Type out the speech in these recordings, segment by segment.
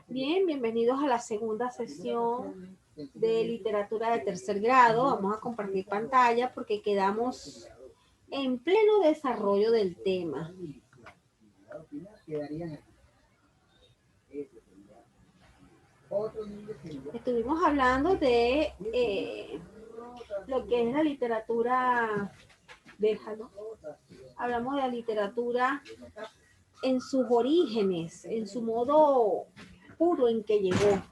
Bien, bienvenidos a la segunda sesión de literatura de tercer grado. Vamos a compartir pantalla porque quedamos en pleno desarrollo del tema. Estuvimos hablando de lo que es la literatura, déjalo, hablamos de la literatura en sus orígenes, en su modo puro en que llegó.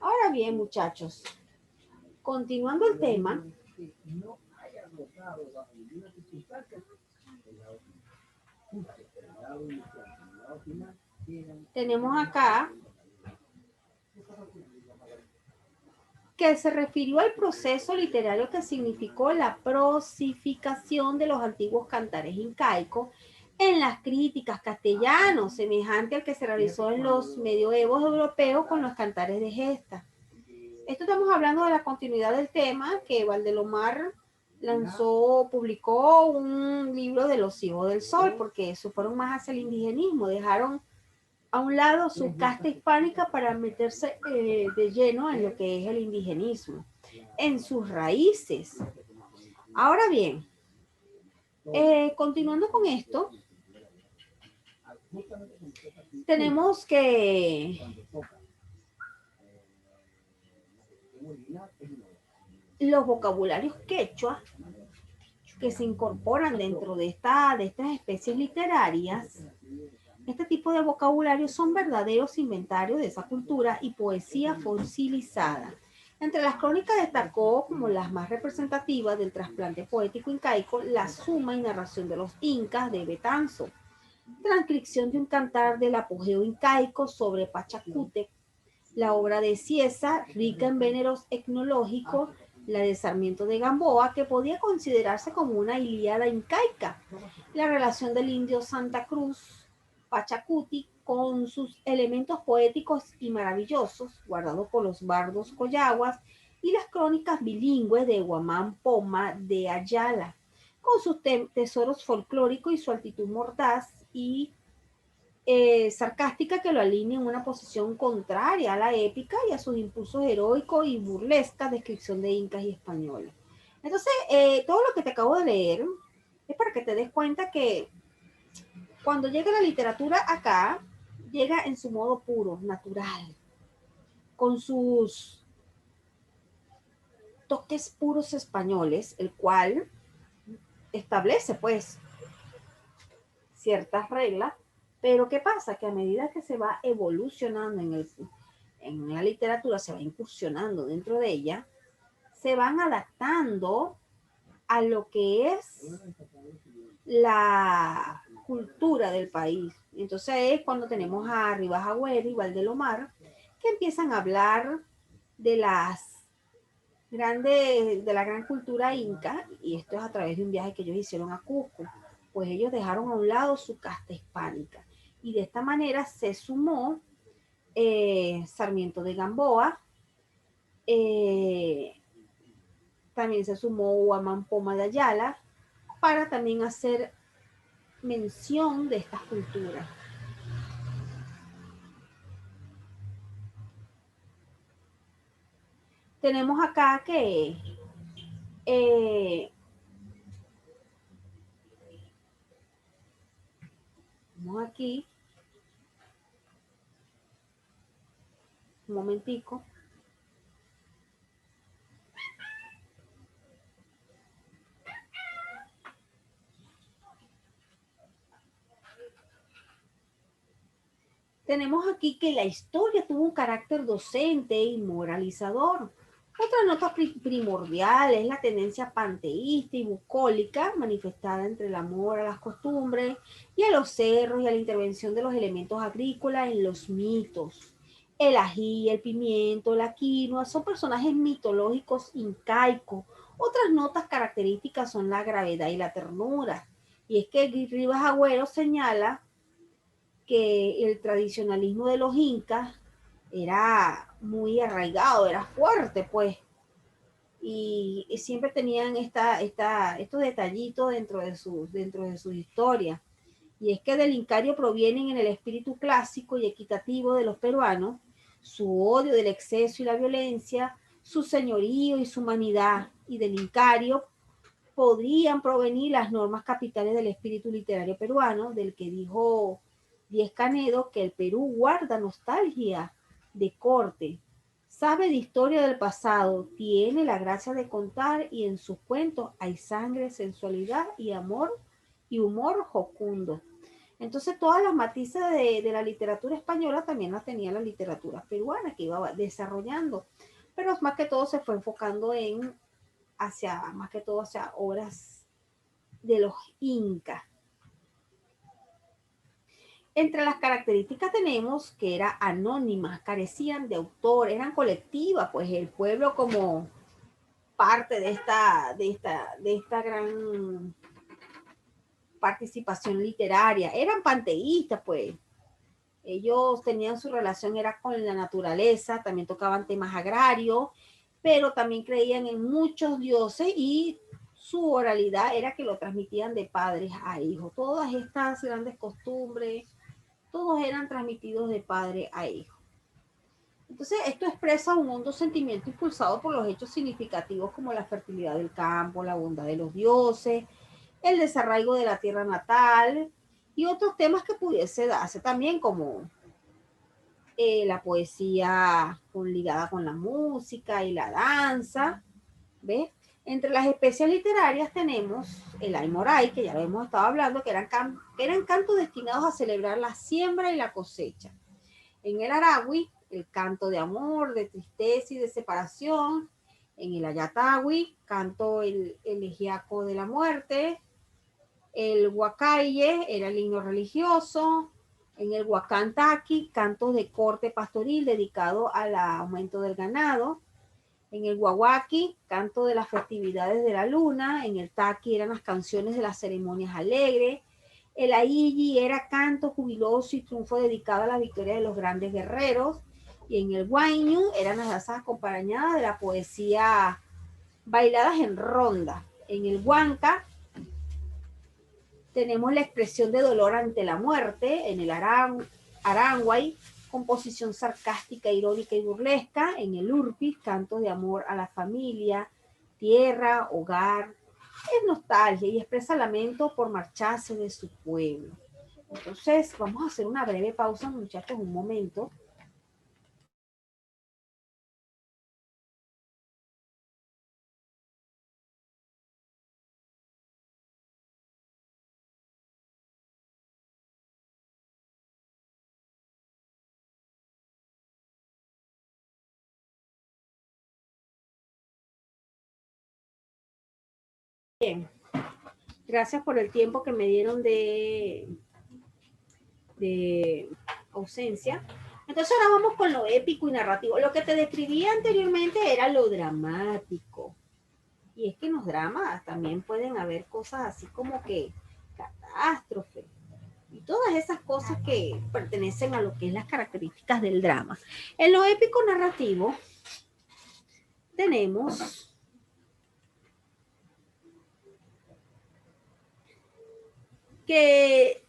Ahora bien, muchachos, continuando el tema, tenemos acá que se refirió al proceso literario que significó la prosificación de los antiguos cantares incaicos en las críticas castellanos, semejante al que se realizó en los medioevos europeos con los cantares de gesta. Esto estamos hablando de la continuidad del tema que Valdelomar lanzó, publicó un libro de los hijos del sol, porque eso fueron más hacia el indigenismo, dejaron a un lado su casta hispánica para meterse de lleno en lo que es el indigenismo, en sus raíces. Ahora bien, continuando con esto, tenemos que los vocabularios quechua que se incorporan dentro de estas especies literarias, este tipo de vocabulario son verdaderos inventarios de esa cultura y poesía fosilizada. Entre las crónicas destacó como las más representativas del trasplante poético incaico la suma y narración de los incas de Betanzo, transcripción de un cantar del apogeo incaico sobre Pachacútec, la obra de Ciesa, rica en véneros etnológicos, la de Sarmiento de Gamboa, que podía considerarse como una Ilíada incaica, la relación del indio Santa Cruz, Pachacuti, con sus elementos poéticos y maravillosos, guardados por los bardos coyaguas, y las crónicas bilingües de Guamán Poma de Ayala, con sus tesoros folclóricos y su altitud mordaz y sarcástica que lo alinea en una posición contraria a la épica y a sus impulsos heroicos y burlesca descripción de incas y españoles. Entonces, todo lo que te acabo de leer es para que te des cuenta que cuando llega la literatura acá, llega en su modo puro, natural, con sus toques puros españoles, el cual establece pues ciertas reglas, pero ¿qué pasa? Que a medida que se va evolucionando en la literatura, se va incursionando dentro de ella, se van adaptando a lo que es la cultura del país. Entonces es cuando tenemos a Rivas Agüero y Valdelomar que empiezan a hablar de de la gran cultura inca, y esto es a través de un viaje que ellos hicieron a Cusco, pues ellos dejaron a un lado su casta hispánica, y de esta manera se sumó Sarmiento de Gamboa, eh, también se sumó Huamán Poma de Ayala, para también hacer mención de estas culturas. Tenemos acá que eh, vamos aquí, un momentico. Tenemos aquí que la historia tuvo un carácter docente y moralizador. Otra nota primordial es la tendencia panteísta y bucólica manifestada entre el amor a las costumbres y a los cerros y a la intervención de los elementos agrícolas en los mitos. El ají, el pimiento, la quinoa son personajes mitológicos incaicos. Otras notas características son la gravedad y la ternura. Y es que Rivas Agüero señala que el tradicionalismo de los incas era muy arraigado, era fuerte, pues, y siempre tenían estos detallitos dentro de sus historias. Y es que del Incario provienen en el espíritu clásico y equitativo de los peruanos su odio del exceso y la violencia, su señorío y su humanidad. Y del Incario podrían provenir las normas capitales del espíritu literario peruano, del que dijo Díez Canedo que el Perú guarda nostalgia de corte, sabe de historia del pasado, tiene la gracia de contar y en sus cuentos hay sangre, sensualidad y amor y humor jocundo. Entonces todas las matices de la literatura española también las tenía la literatura peruana que iba desarrollando, pero más que todo se fue enfocando en más que todo hacia obras de los incas. Entre las características tenemos que eran anónimas, carecían de autor, eran colectivas, pues el pueblo como parte de esta gran participación literaria, eran panteístas, pues ellos tenían su relación era con la naturaleza, también tocaban temas agrarios, pero también creían en muchos dioses y su oralidad era que lo transmitían de padres a hijos. Todas estas grandes costumbres, todos eran transmitidos de padre a hijo. Entonces, esto expresa un hondo sentimiento impulsado por los hechos significativos como la fertilidad del campo, la bondad de los dioses, el desarraigo de la tierra natal y otros temas que pudiese darse también como la poesía ligada con la música y la danza, ¿ves? Entre las especies literarias tenemos el aymoray, que ya lo hemos estado hablando, que eran cantos destinados a celebrar la siembra y la cosecha. En el aragüi, el canto de amor, de tristeza y de separación. En el ayatagüi, canto el elegiaco de la muerte. El huacaye era el himno religioso. En el huacantaqui, cantos de corte pastoril dedicado al aumento del ganado. En el guaguaqui, canto de las festividades de la luna. En el taqui eran las canciones de las ceremonias alegres. El ailli era canto jubiloso y triunfo dedicado a la victoria de los grandes guerreros. Y en el guayñu eran las danzas acompañadas de la poesía bailadas en ronda. En el huanca tenemos la expresión de dolor ante la muerte. En el aranguay, composición sarcástica, irónica y burlesca. En el urpi, cantos de amor a la familia, tierra, hogar. Es nostalgia y expresa lamento por marcharse de su pueblo. Entonces, vamos a hacer una breve pausa, muchachos, un momento. Bien, gracias por el tiempo que me dieron de ausencia. Entonces ahora vamos con lo épico y narrativo. Lo que te describí anteriormente era lo dramático. Y es que en los dramas también pueden haber cosas así como que catástrofes y todas esas cosas que pertenecen a lo que es las características del drama. En lo épico narrativo tenemos que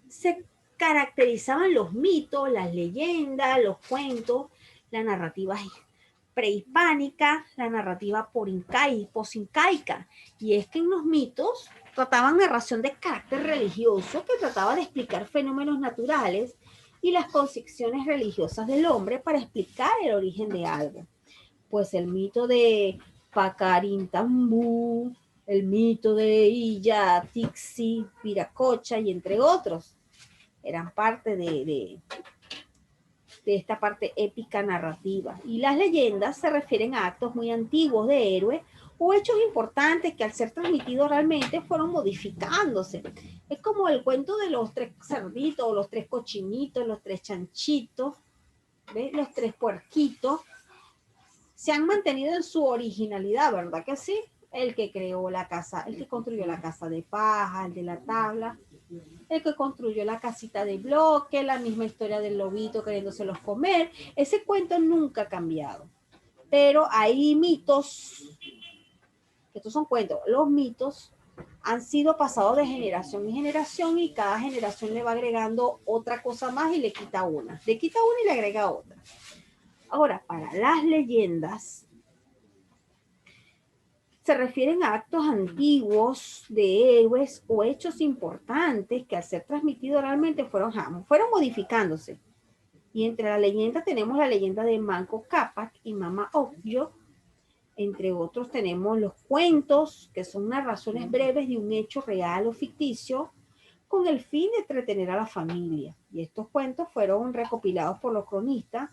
se caracterizaban los mitos, las leyendas, los cuentos, la narrativa prehispánica, la narrativa posincaica. Y es que en los mitos trataban narración de carácter religioso que trataba de explicar fenómenos naturales y las concepciones religiosas del hombre para explicar el origen de algo. Pues el mito de Pacarintambú, el mito de Illa, Tixi, Viracocha y entre otros, eran parte de esta parte épica narrativa. Y las leyendas se refieren a actos muy antiguos de héroes o hechos importantes que al ser transmitidos realmente fueron modificándose. Es como el cuento de los 3 cerditos, los 3 cochinitos, los 3 chanchitos, ¿ves? Los 3 puerquitos. Se han mantenido en su originalidad, ¿verdad que sí? El que creó la casa, el que construyó la casa de paja, el de la tabla, el que construyó la casita de bloque, la misma historia del lobito queriéndoselos comer. Ese cuento nunca ha cambiado. Pero hay mitos, estos son cuentos, los mitos han sido pasados de generación en generación y cada generación le va agregando otra cosa más y le quita una. Le quita una y le agrega otra. Ahora, para las leyendas, se refieren a actos antiguos de héroes o hechos importantes que al ser transmitidos oralmente fueron modificándose. Y entre la leyenda tenemos la leyenda de Manco Cápac y Mama Ocllo. Entre otros tenemos los cuentos, que son narraciones breves de un hecho real o ficticio con el fin de entretener a la familia. Y estos cuentos fueron recopilados por los cronistas,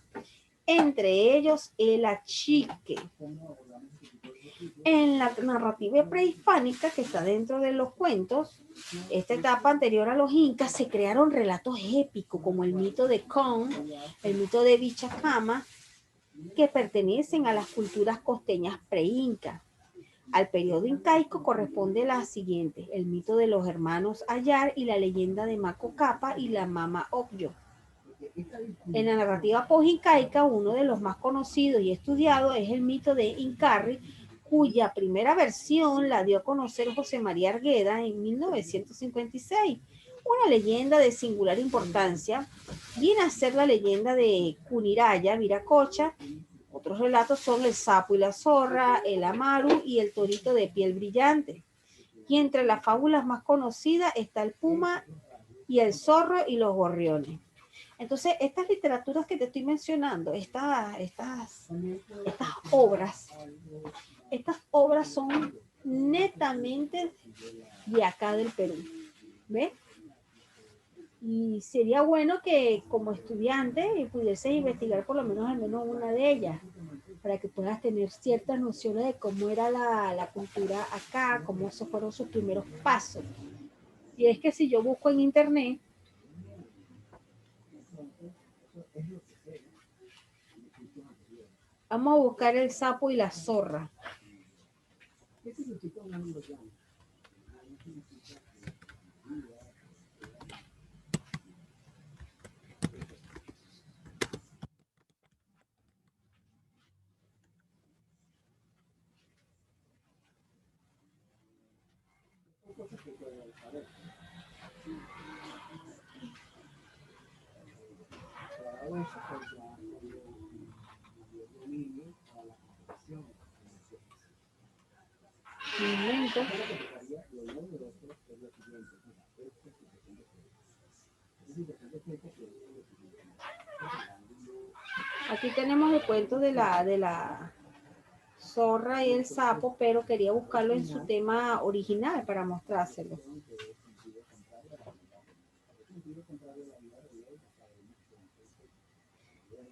entre ellos el Achique. En la narrativa prehispánica que está dentro de los cuentos, esta etapa anterior a los incas, se crearon relatos épicos como el mito de Con, el mito de Vichacama, que pertenecen a las culturas costeñas pre-incas. Al periodo incaico corresponde la siguiente: el mito de los hermanos Ayar y la leyenda de Manco Cápac y la Mama Ocllo. En la narrativa post-incaica, uno de los más conocidos y estudiados es el mito de Incarri, cuya primera versión la dio a conocer José María Argueda en 1956. Una leyenda de singular importancia viene a ser la leyenda de Cuniraya, Viracocha. Otros relatos son el sapo y la zorra, el amaru y el torito de piel brillante. Y entre las fábulas más conocidas está el puma y el zorro y los gorriones. Entonces, estas literaturas que te estoy mencionando, estas obras son netamente de acá del Perú. ¿Ves? Y sería bueno que como estudiante pudieses investigar por lo menos al menos una de ellas, para que puedas tener ciertas nociones de cómo era la cultura acá, cómo esos fueron sus primeros pasos. Y es que si yo busco en internet, vamos a buscar el sapo y la zorra. Un momento. Aquí tenemos el cuento de la zorra y el sapo, pero quería buscarlo en su tema original para mostrárselo.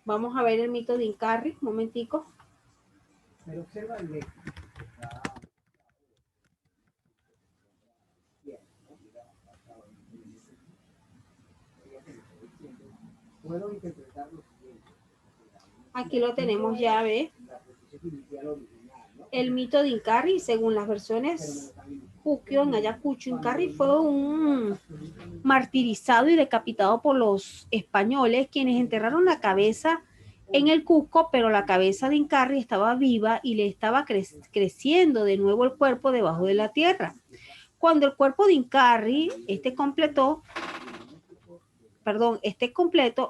Vamos a ver el mito de Incarri, un momentico. Pero observa el puedo interpretar lo siguiente. Aquí lo tenemos ya, ¿ves? El mito de Incarri, según las versiones Puquio en Ayacucho, Incarri fue un martirizado y decapitado por los españoles, quienes enterraron la cabeza en el Cusco, pero la cabeza de Incarri estaba viva y le estaba creciendo de nuevo el cuerpo debajo de la tierra. Cuando el cuerpo de Incarri esté completo,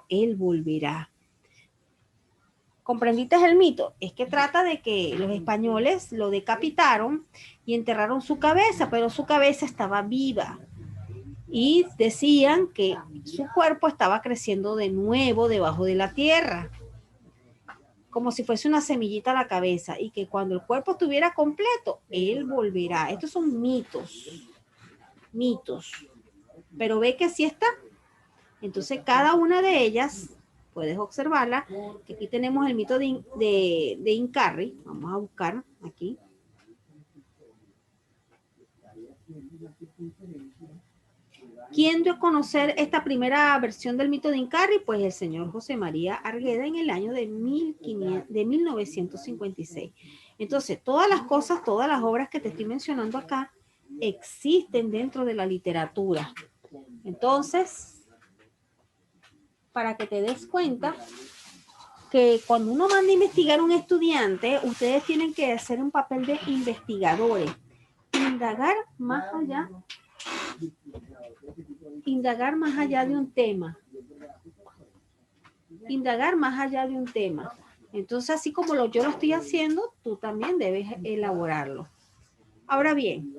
él volverá. ¿Comprendiste el mito? Es que trata de que los españoles lo decapitaron y enterraron su cabeza, pero su cabeza estaba viva. Y decían que su cuerpo estaba creciendo de nuevo debajo de la tierra, como si fuese una semillita a la cabeza, y que cuando el cuerpo estuviera completo, él volverá. Estos son mitos, pero ve que sí está. Entonces cada una de ellas, puedes observarla, que aquí tenemos el mito de Incarri. Vamos a buscar aquí. ¿Quién dio a conocer esta primera versión del mito de Incarri? Pues el señor José María Argueda en el año de 1956. Entonces, todas las cosas, todas las obras que te estoy mencionando acá existen dentro de la literatura. Entonces, para que te des cuenta que cuando uno manda a investigar a un estudiante, ustedes tienen que hacer un papel de investigadores. indagar más allá de un tema. Indagar más allá de un tema. Entonces, así como yo lo estoy haciendo, tú también debes elaborarlo. Ahora bien,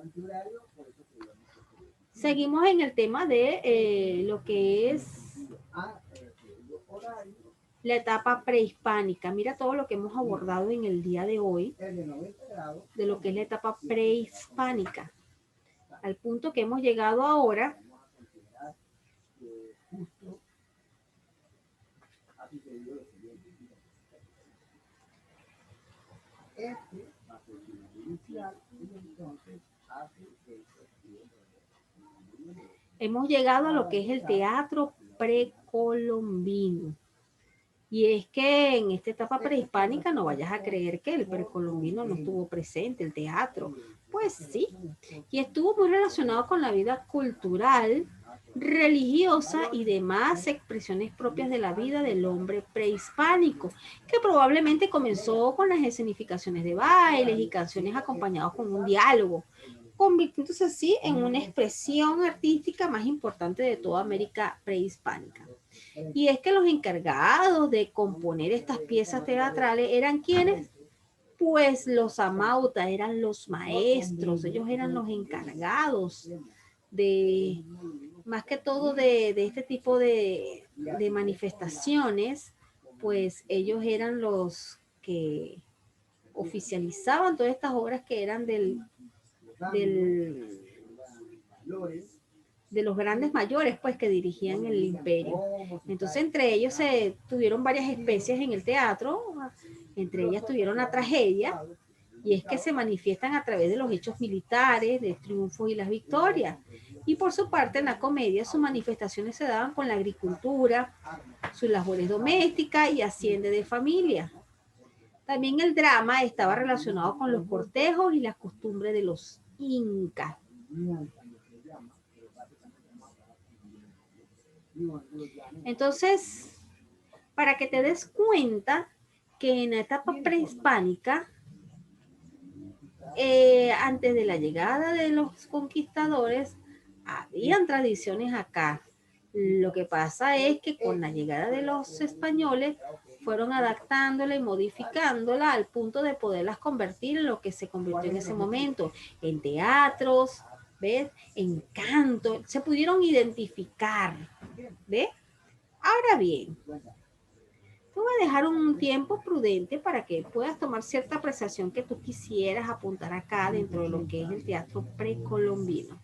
seguimos en el tema de lo que es la etapa prehispánica. Mira todo lo que hemos abordado en el día de hoy de lo que es la etapa prehispánica. Al punto que hemos llegado ahora hemos llegado a lo que es el teatro precolombino. Y es que en esta etapa prehispánica no vayas a creer que el precolombino no estuvo presente, el teatro. Pues sí, y estuvo muy relacionado con la vida cultural, religiosa y demás expresiones propias de la vida del hombre prehispánico, que probablemente comenzó con las escenificaciones de bailes y canciones acompañados con un diálogo, convirtiéndose así en una expresión artística más importante de toda América prehispánica. Y es que los encargados de componer estas piezas teatrales eran quienes, pues los amautas eran los maestros, ellos eran los encargados de, más que todo de este tipo de manifestaciones, pues ellos eran los que oficializaban todas estas obras que eran de los grandes mayores, pues, que dirigían el imperio. Entonces, entre ellos se tuvieron varias especies en el teatro, entre ellas tuvieron la tragedia, y es que se manifiestan a través de los hechos militares, de triunfos y las victorias. Y por su parte, en la comedia, sus manifestaciones se daban con la agricultura, sus labores domésticas y hacienda de familia. También el drama estaba relacionado con los cortejos y las costumbres de los incas. Entonces, para que te des cuenta que en la etapa prehispánica, antes de la llegada de los conquistadores, habían tradiciones acá. Lo que pasa es que con la llegada de los españoles fueron adaptándola y modificándola al punto de poderlas convertir en lo que se convirtió en ese momento, en teatros, ¿ves? En canto, se pudieron identificar, ¿ves? Ahora bien, te voy a dejar un tiempo prudente para que puedas tomar cierta apreciación que tú quisieras apuntar acá dentro de lo que es el teatro precolombino.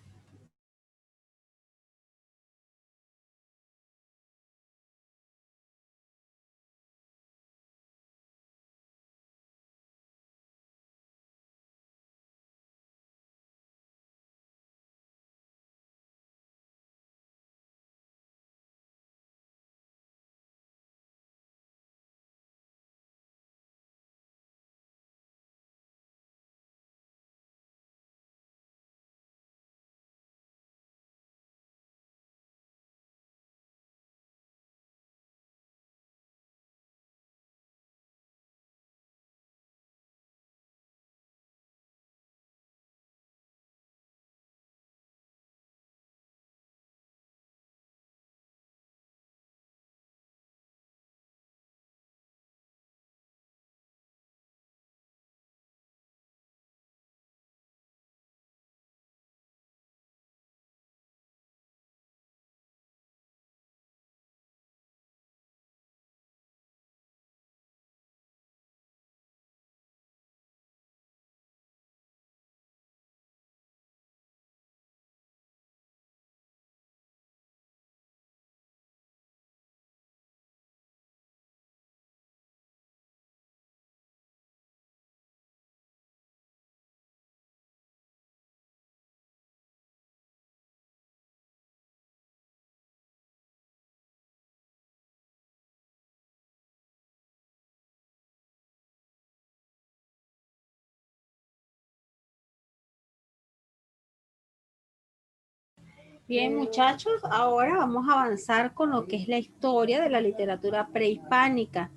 Bien, muchachos, ahora vamos a avanzar con lo que es la historia de la literatura prehispánica.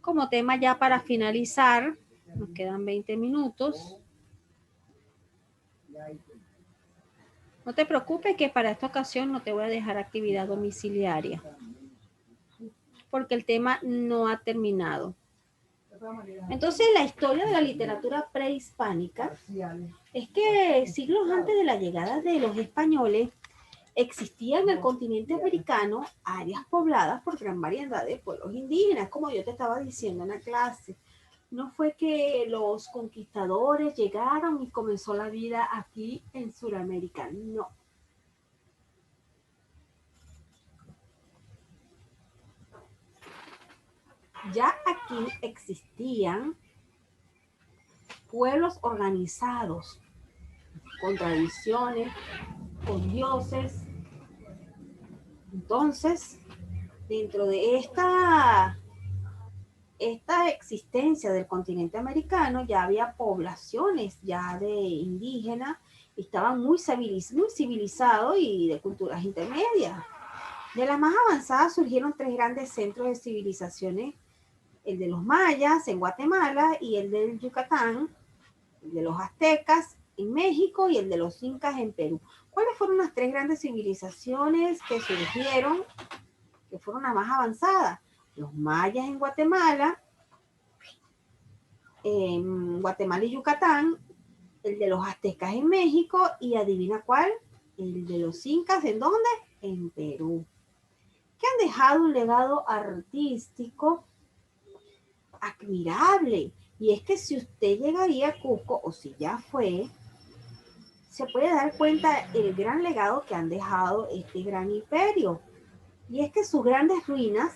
Como tema ya para finalizar, nos quedan 20 minutos. No te preocupes que para esta ocasión no te voy a dejar actividad domiciliaria, porque el tema no ha terminado. Entonces, la historia de la literatura prehispánica es que siglos antes de la llegada de los españoles, existía en el continente americano áreas pobladas por gran variedad de pueblos indígenas, como yo te estaba diciendo en la clase. No fue que los conquistadores llegaron y comenzó la vida aquí en Sudamérica, no. Ya aquí existían pueblos organizados, con tradiciones, con dioses. Entonces, dentro de esta existencia del continente americano ya había poblaciones ya de indígenas, estaban muy civilizados y de culturas intermedias. De las más avanzadas surgieron tres grandes centros de civilizaciones, el de los mayas en Guatemala y el del Yucatán, el de los aztecas en México y el de los incas en Perú. ¿Cuáles fueron las tres grandes civilizaciones que surgieron, que fueron las más avanzadas? Los mayas en Guatemala y Yucatán, el de los aztecas en México y adivina cuál, el de los incas, ¿en dónde? En Perú. Que han dejado un legado artístico admirable. Y es que si usted llegaría a Cusco, o si ya fue, se puede dar cuenta el gran legado que han dejado este gran imperio. Y es que sus grandes ruinas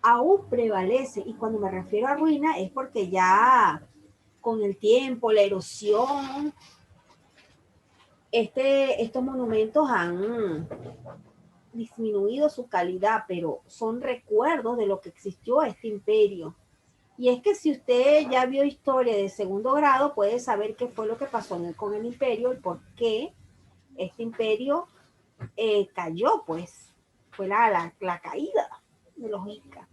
aún prevalecen. Y cuando me refiero a ruina es porque ya con el tiempo, la erosión, estos monumentos han disminuido su calidad, pero son recuerdos de lo que existió este imperio. Y es que si usted ya vio historia de segundo grado, puede saber qué fue lo que pasó con el imperio y por qué este imperio cayó, pues fue la caída de los incas.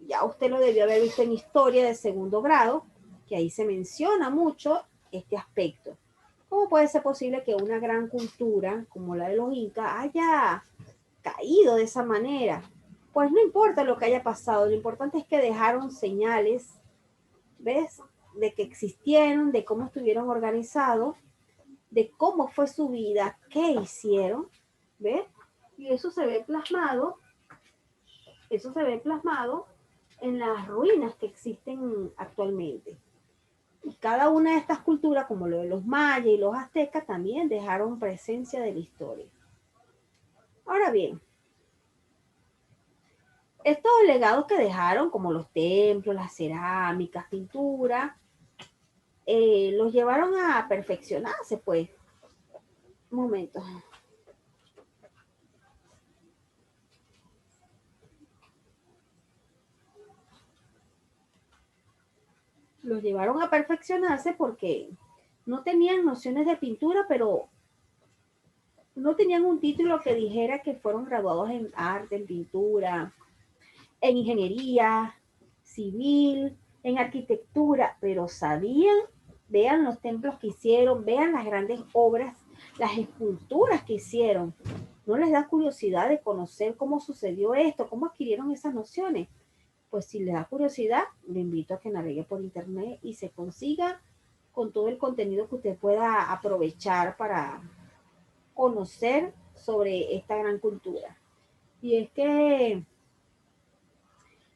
Ya usted lo debió haber visto en historia de segundo grado, que ahí se menciona mucho este aspecto. ¿Cómo puede ser posible que una gran cultura como la de los incas haya caído de esa manera? Pues no importa lo que haya pasado, lo importante es que dejaron señales, ¿ves? De que existieron, de cómo estuvieron organizados, de cómo fue su vida, qué hicieron, ¿ves? Y eso se ve plasmado en las ruinas que existen actualmente. Y cada una de estas culturas, como lo de los mayas y los aztecas, también dejaron presencia de la historia. Ahora bien, estos legados que dejaron, como los templos, las cerámicas, pinturas, los llevaron a perfeccionarse, pues. Un momento. Los llevaron a perfeccionarse porque no tenían nociones de pintura, pero no tenían un título que dijera que fueron graduados en arte, en pintura, en ingeniería civil, en arquitectura, pero sabían, vean los templos que hicieron, vean las grandes obras, las esculturas que hicieron. ¿No les da curiosidad de conocer cómo sucedió esto, cómo adquirieron esas nociones? Pues si les da curiosidad, le invito a que navegue por internet y se consiga con todo el contenido que usted pueda aprovechar para conocer sobre esta gran cultura. Y es que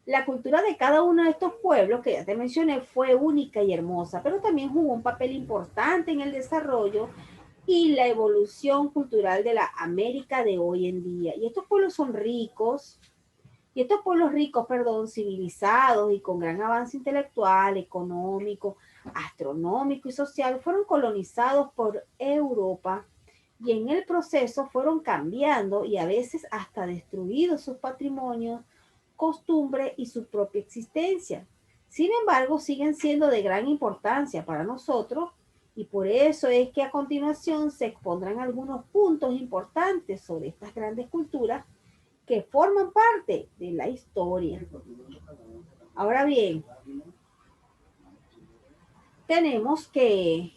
la cultura de cada uno de estos pueblos que ya te mencioné fue única y hermosa, pero también jugó un papel importante en el desarrollo y la evolución cultural de la América de hoy en día. Y estos pueblos son ricos, civilizados y con gran avance intelectual, económico, astronómico y social, fueron colonizados por Europa y en el proceso fueron cambiando y a veces hasta destruidos sus patrimonios, costumbres y su propia existencia. Sin embargo, siguen siendo de gran importancia para nosotros y por eso es que a continuación se expondrán algunos puntos importantes sobre estas grandes culturas que forman parte de la historia. Ahora bien, tenemos que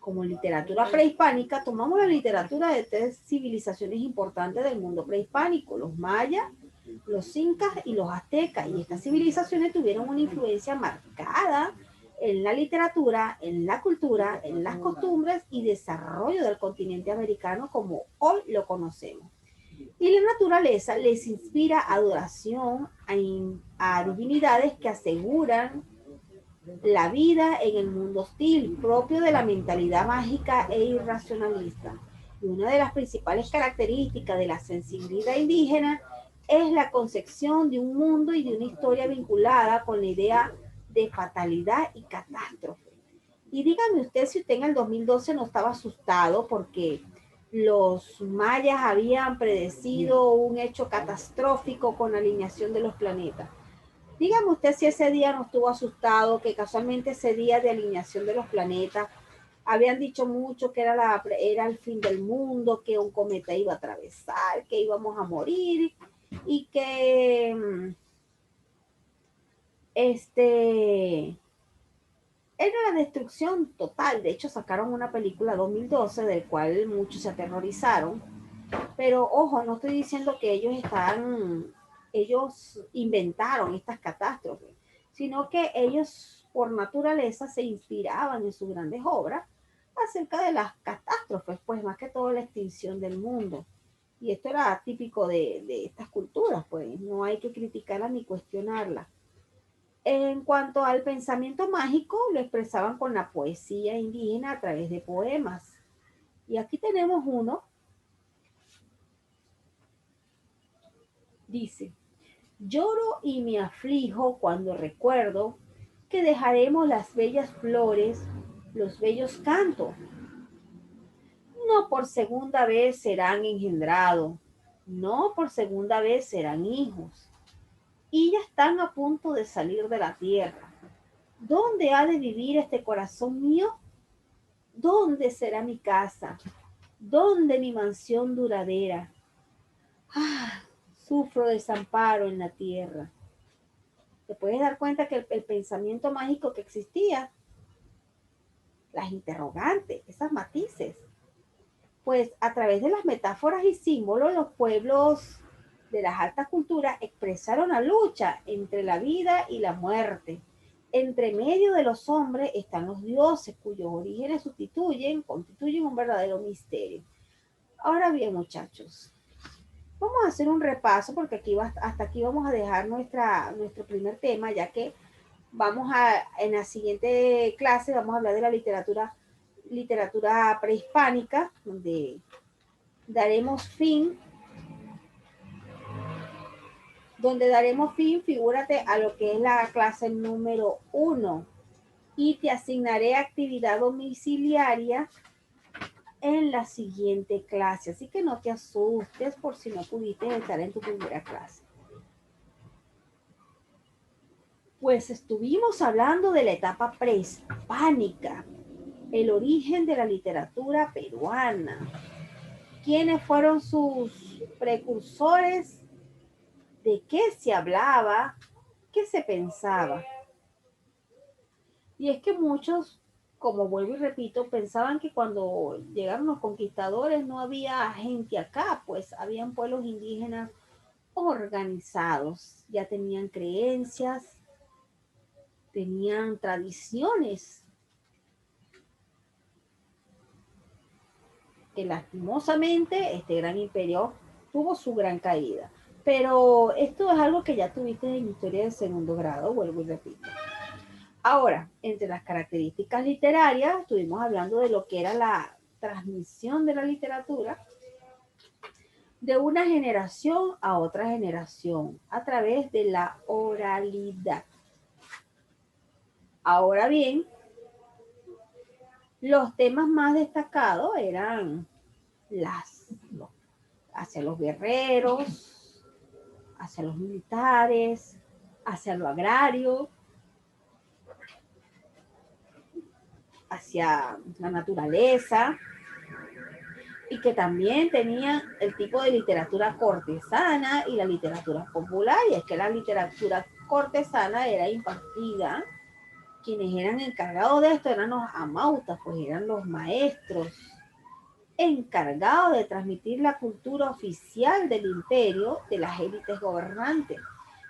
como literatura prehispánica, tomamos la literatura de tres civilizaciones importantes del mundo prehispánico, los mayas, los incas y los aztecas. Y estas civilizaciones tuvieron una influencia marcada en la literatura, en la cultura, en las costumbres y desarrollo del continente americano como hoy lo conocemos. Y la naturaleza les inspira adoración a divinidades que aseguran la vida en el mundo hostil, propio de la mentalidad mágica e irracionalista. Y una de las principales características de la sensibilidad indígena es la concepción de un mundo y de una historia vinculada con la idea de fatalidad y catástrofe. Y dígame usted si usted en el 2012 no estaba asustado porque los mayas habían predecido un hecho catastrófico con la alineación de los planetas. Dígame usted si ese día no estuvo asustado, que casualmente ese día de alineación de los planetas habían dicho mucho que era el fin del mundo, que un cometa iba a atravesar, que íbamos a morir y que era la destrucción total. De hecho, sacaron una película 2012 del cual muchos se aterrorizaron. Pero ojo, no estoy diciendo que ellos inventaron estas catástrofes, sino que ellos por naturaleza se inspiraban en sus grandes obras acerca de las catástrofes, pues más que todo la extinción del mundo. Y esto era típico de estas culturas, pues no hay que criticarlas ni cuestionarlas. En cuanto al pensamiento mágico, lo expresaban con la poesía indígena a través de poemas. Y aquí tenemos uno, dice: lloro y me aflijo cuando recuerdo que dejaremos las bellas flores, los bellos cantos. No por segunda vez serán engendrados, no por segunda vez serán hijos. Y ya están a punto de salir de la tierra. ¿Dónde ha de vivir este corazón mío? ¿Dónde será mi casa? ¿Dónde mi mansión duradera? Ah, sufro desamparo en la tierra. Te puedes dar cuenta que el pensamiento mágico que existía, las interrogantes, esas matices, pues a través de las metáforas y símbolos, los pueblos de las altas culturas expresaron la lucha entre la vida y la muerte. Entre medio de los hombres están los dioses, cuyos orígenes constituyen un verdadero misterio. Ahora bien, muchachos, vamos a hacer un repaso porque hasta aquí vamos a dejar nuestro primer tema, ya que en la siguiente clase vamos a hablar de la literatura prehispánica, daremos fin, donde daremos fin, figúrate, a lo que es la clase número 1 y te asignaré actividad domiciliaria en la siguiente clase. Así que no te asustes por si no pudiste estar en tu primera clase. Pues estuvimos hablando de la etapa prehispánica, el origen de la literatura peruana, quiénes fueron sus precursores, de qué se hablaba, qué se pensaba. Y es que muchos, como vuelvo y repito, pensaban que cuando llegaron los conquistadores no había gente acá, pues habían pueblos indígenas organizados, ya tenían creencias, tenían tradiciones que lastimosamente este gran imperio tuvo su gran caída. Pero esto es algo que ya tuviste en historia de segundo grado, vuelvo y repito. Ahora, entre las características literarias, estuvimos hablando de lo que era la transmisión de la literatura de una generación a otra generación a través de la oralidad. Ahora bien, los temas más destacados eran hacia los guerreros, hacia los militares, hacia lo agrario, hacia la naturaleza, y que también tenía el tipo de literatura cortesana y la literatura popular, y es que la literatura cortesana era impartida Quienes eran encargados de esto eran los amautas, pues eran los maestros encargados de transmitir la cultura oficial del imperio de las élites gobernantes,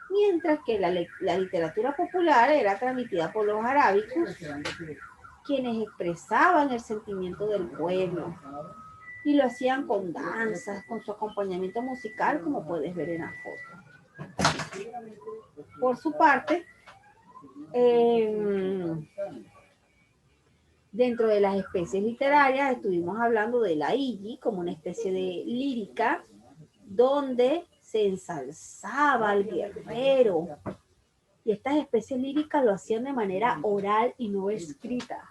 mientras que la literatura popular era transmitida por los arábicos, quienes expresaban el sentimiento del pueblo y lo hacían con danzas, con su acompañamiento musical, como puedes ver en la foto. Por su parte, dentro de las especies literarias estuvimos hablando de la Igi como una especie de lírica donde se ensalzaba al guerrero. Y estas especies líricas lo hacían de manera oral y no escrita.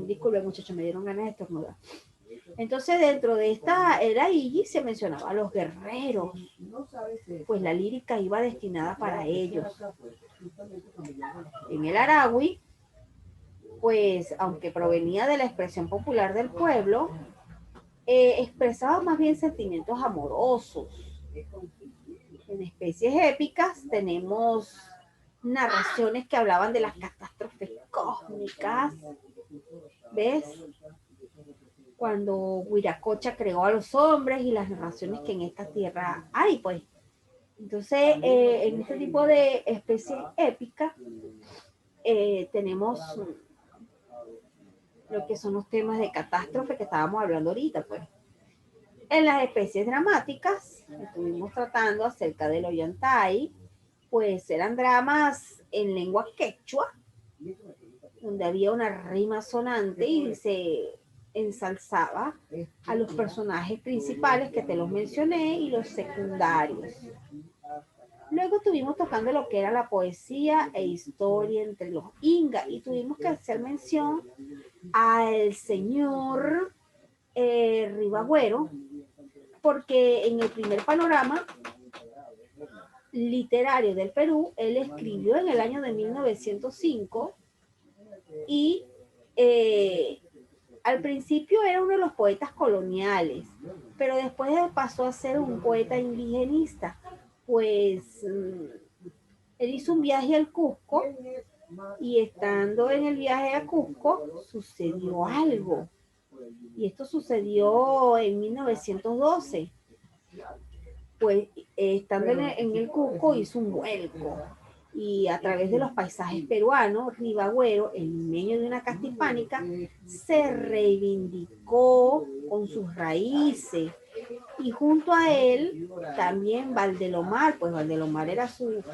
Disculpe, muchachos, me dieron ganas de estornudar. Entonces, dentro de esta era Igi se mencionaba a los guerreros, pues la lírica iba destinada para ellos. En el Arawi, pues aunque provenía de la expresión popular del pueblo, expresaba más bien sentimientos amorosos. En especies épicas tenemos narraciones que hablaban de las catástrofes cósmicas, ¿ves? Cuando Huiracocha creó a los hombres y las narraciones que en esta tierra hay, pues. Entonces, en este tipo de especies épicas, tenemos lo que son los temas de catástrofe que estábamos hablando ahorita, pues. En las especies dramáticas, estuvimos tratando acerca del Ollantay, pues eran dramas en lengua quechua, donde había una rima sonante y se ensalzaba a los personajes principales que te los mencioné y los secundarios. Luego estuvimos tocando lo que era la poesía e historia entre los ingas y tuvimos que hacer mención al señor Ribagüero, porque en el primer panorama literario del Perú, él escribió en el año de 1905 y al principio era uno de los poetas coloniales, pero después pasó a ser un poeta indigenista, pues él hizo un viaje al Cusco y estando en el viaje a Cusco sucedió algo. Y esto sucedió en 1912. Pues estando en el Cusco hizo un vuelco y a través de los paisajes peruanos, Ribagüero, en medio de una casta hispánica, se reivindicó con sus raíces. Y junto a él también Valdelomar, pues Valdelomar era su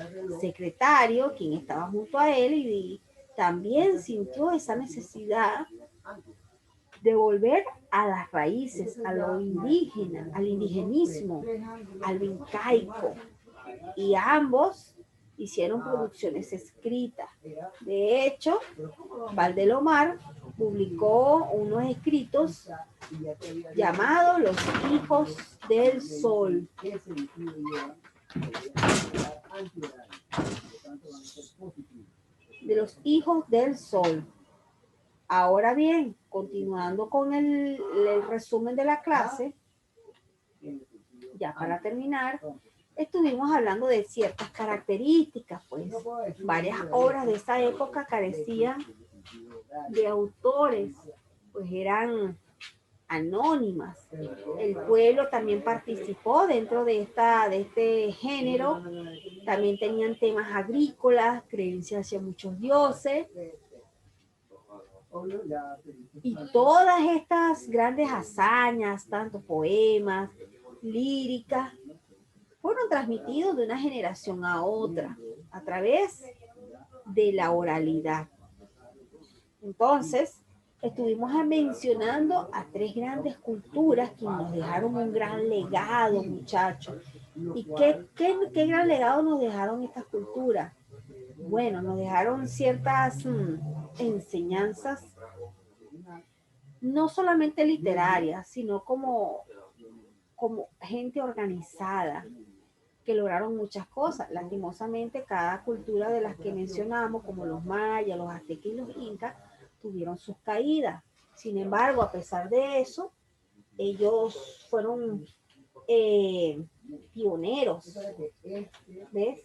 secretario, quien estaba junto a él y también sintió esa necesidad de volver a las raíces, a lo indígena, al indigenismo, al vincaico. Y ambos hicieron producciones escritas. De hecho, Valdelomar publicó unos escritos llamados Los Hijos del Sol. De los Hijos del Sol. Ahora bien, continuando con el resumen de la clase, ya para terminar, estuvimos hablando de ciertas características, pues varias obras de esa época carecían de autores, pues eran anónimas. El pueblo también participó dentro de este género, también tenían temas agrícolas, creencias hacia muchos dioses. Y todas estas grandes hazañas, tanto poemas, líricas, fueron transmitidos de una generación a otra a través de la oralidad. Entonces, estuvimos mencionando a tres grandes culturas que nos dejaron un gran legado, muchachos. ¿Y qué gran legado nos dejaron estas culturas? Bueno, nos dejaron ciertas enseñanzas, no solamente literarias, sino como gente organizada, que lograron muchas cosas. Lastimosamente, cada cultura de las que mencionamos, como los mayas, los aztecas y los incas, tuvieron sus caídas. Sin embargo, a pesar de eso, ellos fueron pioneros, ¿ves?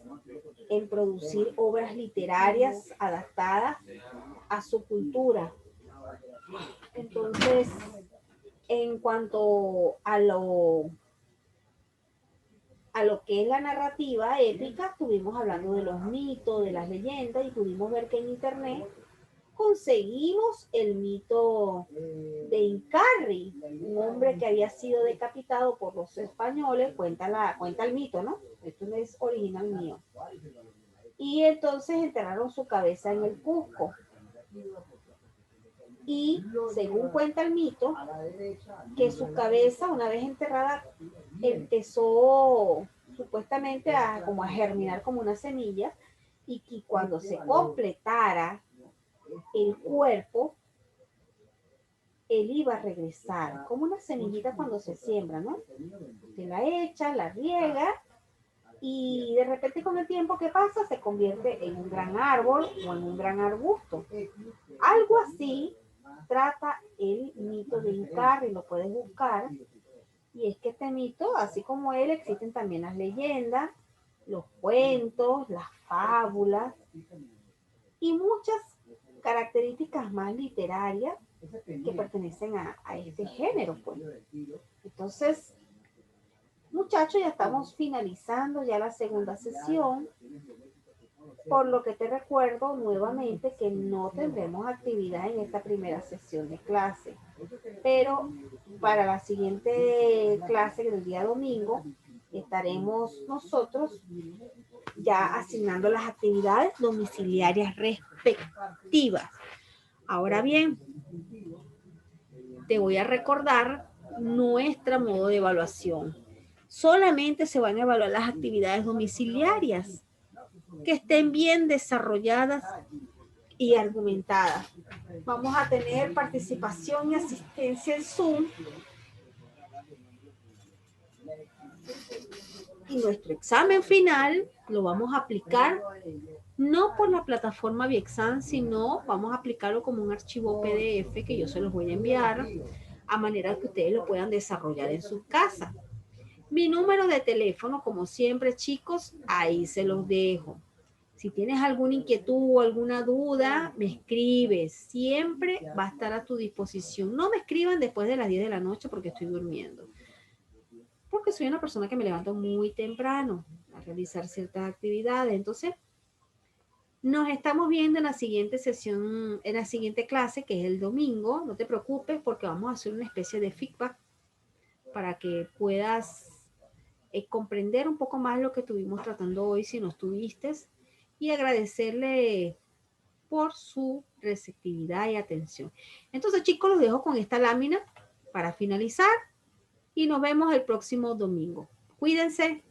En producir obras literarias adaptadas a su cultura. Entonces, en cuanto a lo que es la narrativa épica, estuvimos hablando de los mitos, de las leyendas, y pudimos ver que en internet conseguimos el mito de Incarri, un hombre que había sido decapitado por los españoles, cuenta el mito, ¿no? Esto no es original mío. Y entonces enterraron su cabeza en el Cusco. Y según cuenta el mito, que su cabeza, una vez enterrada, empezó supuestamente como a germinar como una semilla, y que cuando se completara el cuerpo, él iba a regresar, como una semillita cuando se siembra, ¿no? Usted la echa, la riega, y de repente con el tiempo que pasa se convierte en un gran árbol o en un gran arbusto. Algo así trata el mito de Incarri, lo puedes buscar. Y es que este mito, así como él, existen también las leyendas, los cuentos, las fábulas y muchas características más literarias que pertenecen a este género, pues. Entonces, muchachos, ya estamos finalizando ya la segunda sesión, por lo que te recuerdo nuevamente que no tendremos actividad en esta primera sesión de clase, pero para la siguiente clase del día domingo estaremos nosotros ya asignando las actividades domiciliarias respectivas. Ahora bien, te voy a recordar nuestro modo de evaluación. Solamente se van a evaluar las actividades domiciliarias que estén bien desarrolladas y argumentadas. Vamos a tener participación y asistencia en Zoom. Y nuestro examen final lo vamos a aplicar no por la plataforma Viexam, sino vamos a aplicarlo como un archivo PDF que yo se los voy a enviar a manera que ustedes lo puedan desarrollar en su casa. Mi número de teléfono, como siempre, chicos, ahí se los dejo. Si tienes alguna inquietud o alguna duda, me escribes. Siempre va a estar a tu disposición. No me escriban después de las 10 de la noche porque estoy durmiendo. Porque soy una persona que me levanto muy temprano a realizar ciertas actividades. Entonces, nos estamos viendo en la siguiente sesión, en la siguiente clase, que es el domingo. No te preocupes porque vamos a hacer una especie de feedback para que puedas comprender un poco más lo que estuvimos tratando hoy si no estuviste, y agradecerle por su receptividad y atención. Entonces, chicos, los dejo con esta lámina para finalizar y nos vemos el próximo domingo. Cuídense.